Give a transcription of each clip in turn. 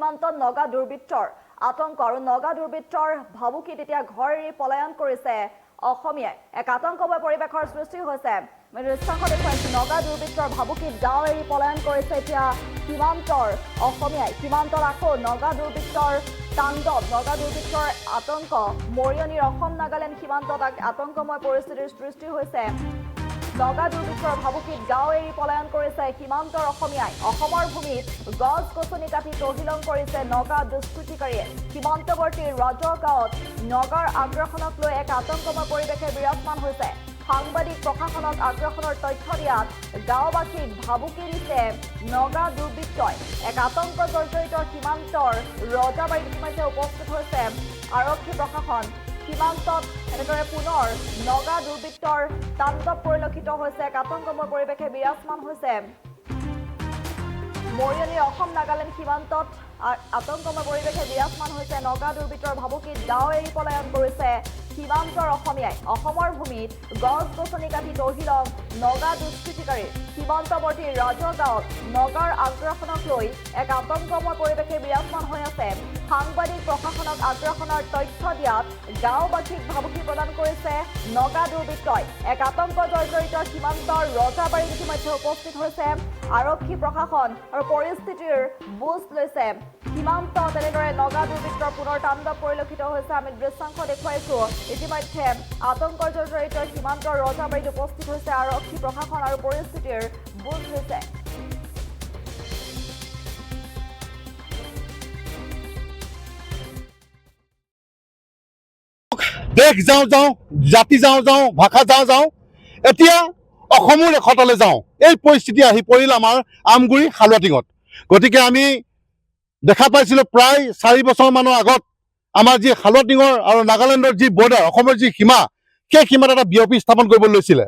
সীমান্তত নগা দুৰ্বৃত্তৰ আতংক আৰু নগা দুৰ্বৃত্তৰ ভাবুকিত এতিয়া ঘৰ এৰি পলায়ন কৰিছে অসমীয়াই। এক আতংকময় পৰিৱেশৰ সৃষ্টি হৈছে। দৃশ্যাংশ দেখুৱাইছো, নগা দুৰ্বৃত্তৰ ভাবুকিত গাঁও এৰি পলায়ন কৰিছে এতিয়া সীমান্তৰ অসমীয়াই। সীমান্তত আকৌ নগা দুৰ্বৃত্তৰ তাণ্ডৱ, নগা দুৰ্বৃত্তৰ আতংক। মৰিয়নিৰ অসম নাগালেণ্ড সীমান্তত আতংকময় পৰিস্থিতিৰ সৃষ্টি হৈছে। নগা দুৰ্বৃত্তৰ ভাবুকিত গাঁও এৰি পলায়ন কৰিছে সীমান্তৰ অসমীয়াই। অসমৰ ভূমিত গছ গছনি কাটি তহিলং কৰিছে নগা দুষ্কৃতিকাৰীয়ে। সীমান্তৱৰ্তী ৰাজহ গাঁৱত নগাৰ আগ্ৰাসনক লৈ এক আতংকময় পৰিৱেশে বিৰাজমান হৈছে। সাংবাদিক প্ৰশাসনক আগ্ৰাসনৰ তথ্য দিয়াত গাঁওবাসীক ভাবুকি দিছে নগা দুৰ্বৃত্তই। এক আতংক জৰ্জৰিত সীমান্তৰ ৰজাবাৰীত ইতিমধ্যে উপস্থিত হৈছে আৰক্ষী প্ৰশাসন। সীমান্তত এনেদৰে পুনৰ নগা দুৰ্বৃত্তৰ তাণ্ডৱ পৰিলক্ষিত হৈছে। এক আতংকময় পৰিৱেশে বিৰাজমান হৈছে মৰিয়নিৰ অসম নাগালেণ্ড সীমান্তত। আতংকময় পৰিৱেশে বিৰাজমান হৈছে। নগা দুৰ্বৃত্তৰ ভাবুকিত গাঁও এৰি পলায়ন কৰিছে সীমান্তৰ অসমীয়াই। অসমৰ ভূমিত গছ গছনি কাটি তহিলং নগা দুষ্কৃতিকাৰীৰ। সীমান্তৱৰ্তী ৰাজহ গাঁৱত নগাৰ আগ্ৰাসনক লৈ এক আতংকময় পৰিৱেশে বিৰাজমান হৈ আছে। সাংবাদিক প্ৰশাসনক আগ্ৰাসনৰ তথ্য দিয়াত গাঁওবাসীক ভাবুকি প্ৰদান কৰিছে নগা দুৰ্বৃত্তই। এক আতংক জৰ্জৰিত সীমান্তৰ ৰজাবাৰীত ইতিমধ্যে উপস্থিত হৈছে আৰক্ষী প্ৰশাসন আৰু পৰিস্থিতিৰ বুজ লৈছে। সীমান্তত এনেদৰে নগা দুৰ্বৃত্তৰ পুনৰ তাণ্ডৱ পৰিলক্ষিত হৈছে। আমি দৃশ্যাংশ দেখুৱাইছো। ইতিমধ্যে আতংক জৰ্জৰিত সীমান্তৰ ৰজাবাৰীত উপস্থিত হৈছে আৰক্ষী প্ৰশাসন আৰু পৰিস্থিতিৰ বুজ লৈছে। দেশ যাওঁ যাওঁ, জাতি যাওঁ যাওঁ, ভাষা যাওঁ যাওঁ, এতিয়া অসমৰ ৰেখতলৈ যাওঁ। এই পৰিস্থিতি আহি পৰিল আমাৰ আমগুৰি হালুৱাটিঙত। গতিকে আমি দেখা পাইছিলোঁ প্ৰায় 4 বছৰমানৰ আগত আমাৰ যি হালুৱাটিঙৰ আৰু নাগালেণ্ডৰ যি বৰ্ডাৰ, অসমৰ যি সীমা, সেই সীমাত এটা বিঅপি স্থাপন কৰিব লৈছিলে।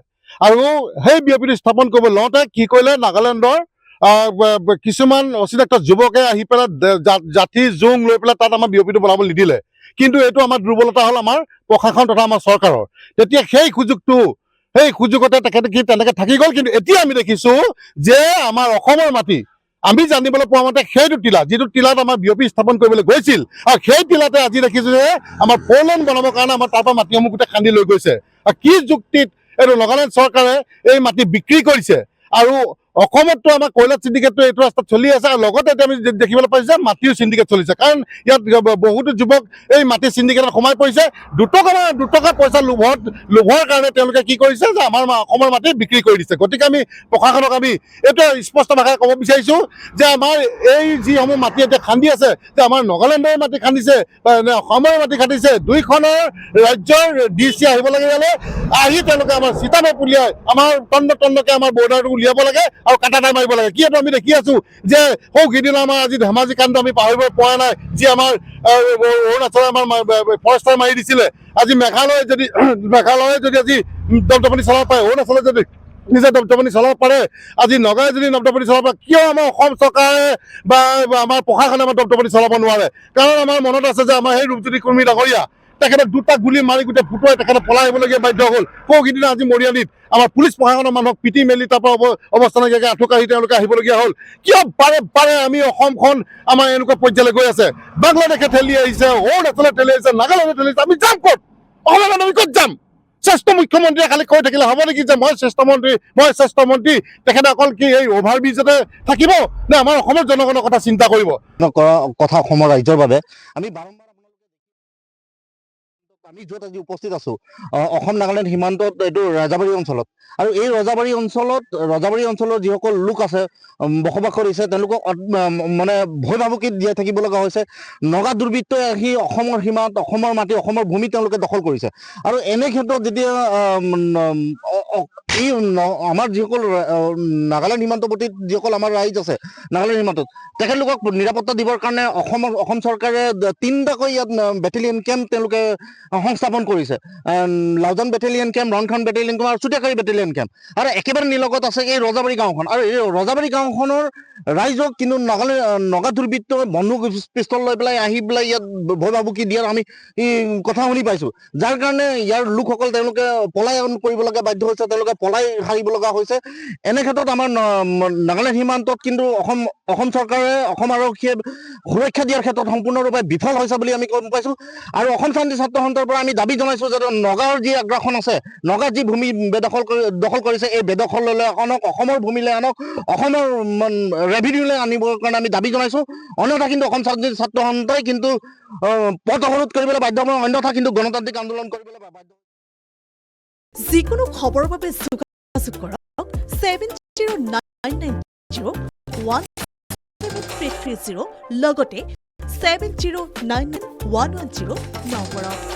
আৰু সেই বিঅপিটো স্থাপন কৰিব লওঁতে কি কৰিলে, নাগালেণ্ডৰ কিছুমান অচিনাক্ত যুৱকে আহি পেলাই জাঠি জোং লৈ পেলাই তাত আমাৰ বিঅপিটো বনাবলৈ নিদিলে। কিন্তু এইটো আমাৰ দুৰ্বলতা হ'ল আমাৰ প্ৰশাসন তথা আমাৰ চৰকাৰৰ। তেতিয়া সেই সুযোগতে তেখেতে কি তেনেকে থাকি গ'ল। কিন্তু এতিয়া আমি দেখিছোঁ যে আমাৰ অসমৰ মাটি, আমি জানিবলৈ পোৱা মতে সেইটো টিলা, যিটো টিলাত আমাৰ বিঅপি স্থাপন কৰিবলৈ গৈছিল, আৰু সেই টিলাতে আজি দেখিছোঁ যে আমাৰ ফ'ৰলেন বনাবৰ কাৰণে আমাৰ তাৰ পৰা মাটিসমূহ গোটেই খান্দি লৈ গৈছে। আৰু কি যুক্তিত এইটো নাগালেণ্ড চৰকাৰে এই মাটি বিক্ৰী কৰিছে। আৰু অসমততো আমাৰ কয়লা চিণ্ডিকেটটো এইটো ৰাস্তাত চলি আছে, আৰু লগতে এতিয়া আমি দেখিবলৈ পাইছোঁ যে মাটিও চিণ্ডিকেট চলিছে। কাৰণ ইয়াত বহুতো যুৱক এই মাটি চিণ্ডিকেটত সোমাই পৰিছে। দুটকা পইচা লোভৰ কাৰণে তেওঁলোকে কি কৰিছে যে আমাৰ অসমৰ মাটি বিক্ৰী কৰি দিছে। গতিকে আমি প্ৰশাসনক আমি এইটো স্পষ্ট ভাষাৰে ক'ব বিচাৰিছোঁ যে আমাৰ এই যিসমূহ মাটি এতিয়া খান্দি আছে, যে আমাৰ নাগালেণ্ডৰ মাটি খান্দিছে বা অসমৰ মাটি খান্দিছে, দুইখনৰ ৰাজ্যৰ DC আহিব লাগে, ইয়ালৈ আহি তেওঁলোকে আমাৰ চিতামে উলিয়াই আমাৰ তন্নকে আমাৰ বৰ্ডাৰটো উলিয়াব লাগে আৰু কাটাটাই মাৰিব লাগে। কিয়নো আমি দেখি আছোঁ যে সিদিনা আমাৰ আজি ধেমাজি কাণ্ড আমি পাহৰিব পৰা নাই, যি আমাৰ অৰুণাচলৰ আমাৰ ফৰেষ্টাৰ মাৰি দিছিলে। আজি মেঘালয়ে যদি আজি দপদপনি চলাব পাৰে, অৰুণাচলে যদি নিজে দপদপনি চলাব পাৰে, আজি নগাই যদি দপদপনি চলাব পাৰে, কিয় আমাৰ অসম চৰকাৰে বা আমাৰ প্ৰশাসনে আমাৰ দপদপনি চলাব নোৱাৰে? কাৰণ আমাৰ মনত আছে যে আমাৰ সেই ৰূপজ্যোতি কুৰ্মী ডাঙৰীয়া, তেখেতে 2টা গুলি মাৰি গোটেই ফুটুৱাই তেখেতে পলাই আহিবলগীয়া বাধ্য হ'ল। সিদিনা আজি মৰিয়নিত আমাৰ পুলিচ প্ৰশাসনৰ মানুহক পিটি মেলি তাৰ পৰা অৱস্থা নাইকিয়াকৈ আঁঠুকাঢ়ি তেওঁলোকে আহিবলগীয়া হ'ল। কিয় বাৰে আমি অসমখন আমাৰ এনেকুৱা পৰ্যায়লৈ গৈ আছে? বাংলাদেশে ঠেলি আহিছে, অৰুণাচলে ঠেলি আহিছে, নাগালেণ্ডে ঠেলি আহিছে, আমি যাম ক'ত? অসমত আমি ক'ত যাম? শ্ৰেষ্ঠ মুখ্যমন্ত্ৰীয়ে খালি কৈ থাকিলে হ'ব নেকি যে মই শ্ৰেষ্ঠ মন্ত্ৰী? তেখেতে অকল কি এই অভাৰ ব্ৰিজতে থাকিব নে আমাৰ অসমৰ জনগণৰ কথা চিন্তা কৰিব? কথা অসমৰ ৰাইজৰ বাবে আমি আমি য'ত আজি উপস্থিত আছোঁ, অসম নাগালেণ্ড সীমান্তত এইটো ৰাজাবাৰী অঞ্চলত। আৰু এই ৰাজাবাৰী অঞ্চলৰ যিসকল লোক আছে, বসবাস কৰিছে, তেওঁলোকক মানে ভয় ভাবুকিত জীয়াই থাকিব লগা হৈছে। নগা দুৰ্বৃত্তই আহি অসমৰ সীমাত, অসমৰ মাটি, অসমৰ ভূমি তেওঁলোকে দখল কৰিছে। আৰু এনে ক্ষেত্ৰত যেতিয়া এই আমাৰ যিসকল নাগালেণ্ড সীমান্তৱৰ্তী যিসকল আমাৰ ৰাইজ আছে নাগালেণ্ড সীমান্তত, তেখেতলোকক নিৰাপত্তা দিবৰ কাৰণে অসম চৰকাৰে 3টাকৈ ইয়াত বেটেলিয়ন কেম্প তেওঁলোকে সংস্থাপন কৰিছে লাউজান বেটেলিয়ন কেম্প, ৰণখান বেটেলিয়ন কেম্প আৰু চুতীয়াকাৰী বেটেলিয়ন কেম্প, আৰু একেবাৰে নিলগত আছে এই ৰজাবাৰী গাঁওখন। আৰু এই ৰজাবাৰী গাঁওখনৰ ৰাইজক কিন্তু নগা দুৰ্বৃত্তই বন্দুক পিষ্টল লৈ পেলাই আহি পেলাই ইয়াত ভয় ভাবুকি দিয়াৰ আমি কথা শুনি পাইছোঁ, যাৰ কাৰণে ইয়াৰ লোকসকল তেওঁলোকে পলায়ন কৰিবলগীয়া বাধ্য হৈছে, তেওঁলোকে পলাই সাৰিব লগা হৈছে। এনে ক্ষেত্ৰত আমাৰ নাগালেণ্ড সীমান্তত কিন্তু অসম চৰকাৰে, অসম আৰক্ষীয়ে সুৰক্ষা দিয়াৰ ক্ষেত্ৰত সম্পূৰ্ণৰূপে বিফল হৈছে বুলি আমি গম পাইছোঁ। আৰু অসম শান্তি ছাত্ৰ সন্থাৰ পৰা আমি দাবী জনাইছোঁ যে নগাৰ যি আগ্ৰাসন আছে, নগাৰ যি ভূমি দখল কৰিছে, এই বেদখললৈ আনক, অসমৰ ভূমিলৈ আনক, অসমৰ ৰেভিনিউলৈ আনিবৰ কাৰণে আমি দাবী জনাইছোঁ। অন্যথা কিন্তু অসম শান্তি ছাত্ৰ সন্থাই কিন্তু পথ অৱৰোধ কৰিবলৈ বাধ্য হ'ব, অন্যথা কিন্তু গণতান্ত্ৰিক আন্দোলন কৰিবলৈ বাধ্য। যিকোনো খবৰৰ বাবে যোগাযোগ কৰক 7099017330 লগতে 70991109